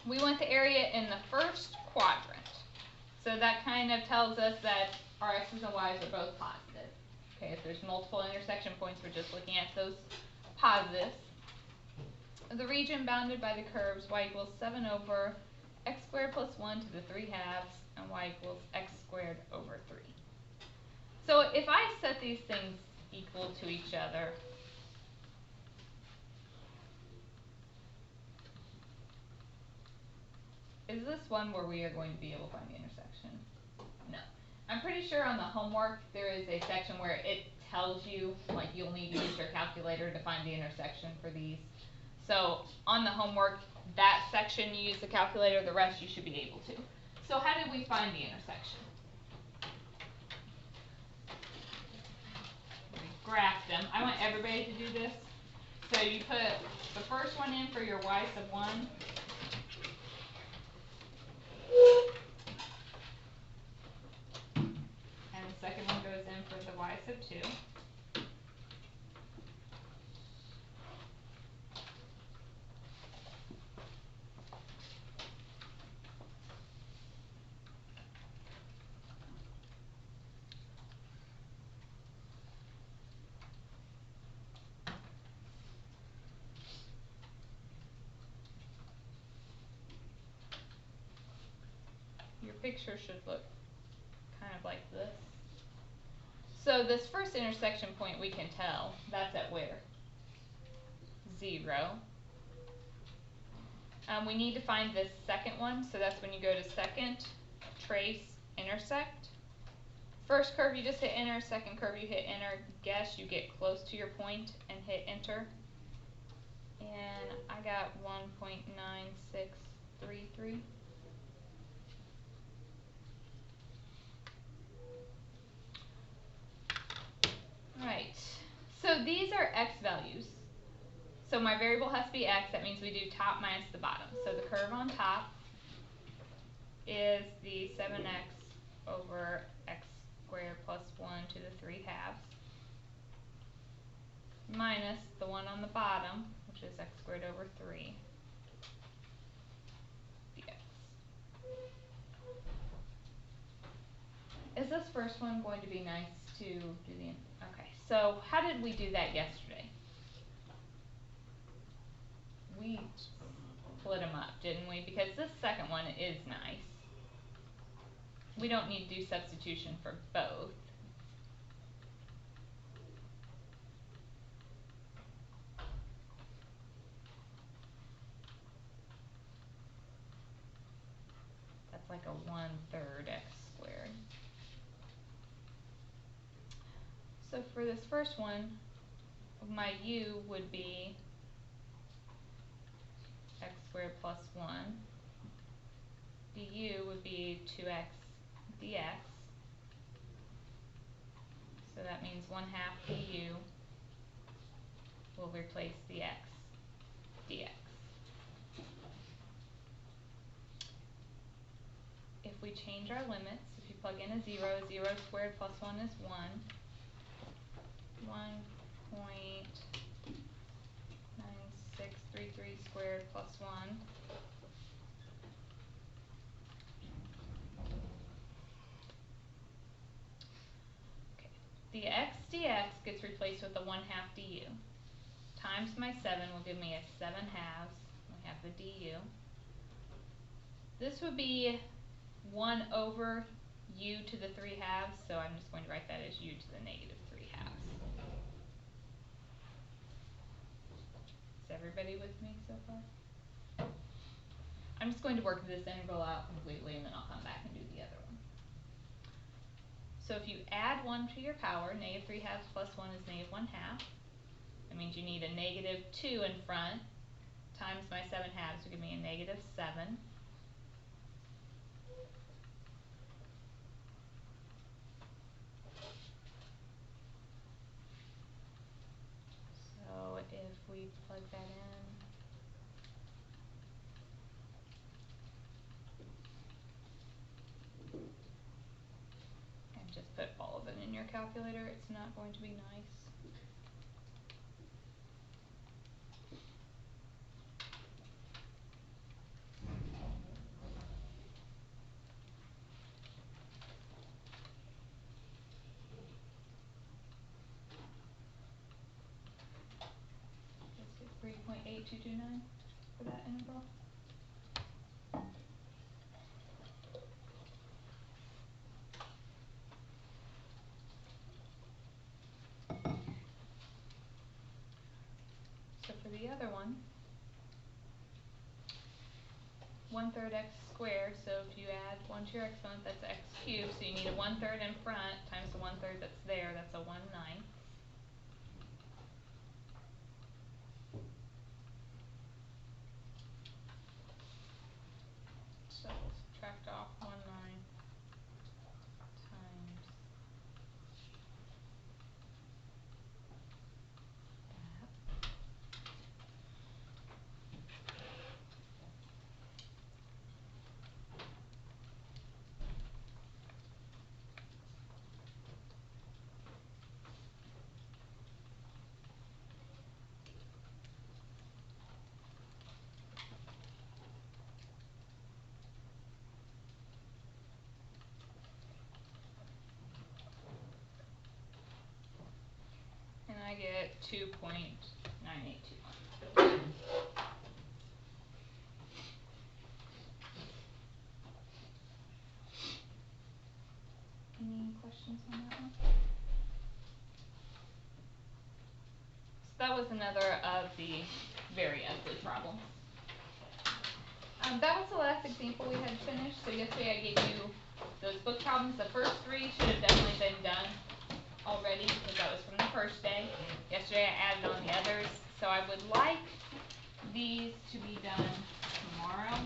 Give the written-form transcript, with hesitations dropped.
we want the area in the first quadrant. So that kind of tells us that our x's and y's are both positive. Okay, if there's multiple intersection points, we're just looking at those positives. The region bounded by the curves y equals 7 over x squared plus 1 to the 3 halves, and y equals x squared over 3. So if I set these things equal to each other, is this one where we are going to be able to find the intersection? No. I'm pretty sure on the homework there is a section where it tells you, like, you'll need to use your calculator to find the intersection for these. So on the homework, that section you use the calculator, the rest you should be able to. So how did we find the intersection? We graphed them. I want everybody to do this. So you put the first one in for your y sub 1. And the second one goes in for the y sub 2. Your picture should look kind of like this. So this first intersection point we can tell, that's at where? 0. We need to find this second one, so that's when you go to second, trace, intersect. First curve you just hit enter, second curve you hit enter, guess, you get close to your point and hit enter. And I got 1.9633. Alright, so these are x values. So my variable has to be x, that means we do top minus the bottom. So the curve on top is the 7x over x squared plus 1 to the 3 halves, minus the one on the bottom, which is x squared over 3 dx. Is this first one going to be nice to do the, okay, so how did we do that yesterday? We split them up, didn't we? Because this second one is nice. We don't need to do substitution for both. That's like a 1/3 x squared. So for this first one, my u would be x squared plus 1. Du would be 2x dx. So that means 1/2 du will replace the x dx. If we change our limits, if you plug in a 0, 0 squared plus 1 is 1. 1.9633 squared plus 1. Okay. The x dx gets replaced with a 1/2 du. Times my 7 will give me a 7 halves. We have the du. This would be 1 over u to the 3 halves, so I'm just going to write that as u to the negative 3 halves. Is everybody with me so far? I'm just going to work this integral out completely and then I'll come back and do the other one. So if you add 1 to your power, negative 3 halves plus 1 is negative 1/2. That means you need a negative 2 in front, times my 7 halves will give me a negative 7. So if we plug that in, and just put all of it in your calculator, it's not going to be nice. 8229 for that integral. So for the other one, 1/3 x squared, so if you add 1 to your exponent, that's x cubed, so you need a 1/3 in front times the 1/3 that's there, that's a 1/9. So we'll subtract off 1/9 times that. And I get 2.9821. Any questions on that one? So that was another of the very ugly problems. That was the last example we had finished. So yesterday I gave you those book problems. The first 3 should have definitely been done already because that was from the first day. Yesterday I added on the others. So I would like these to be done tomorrow.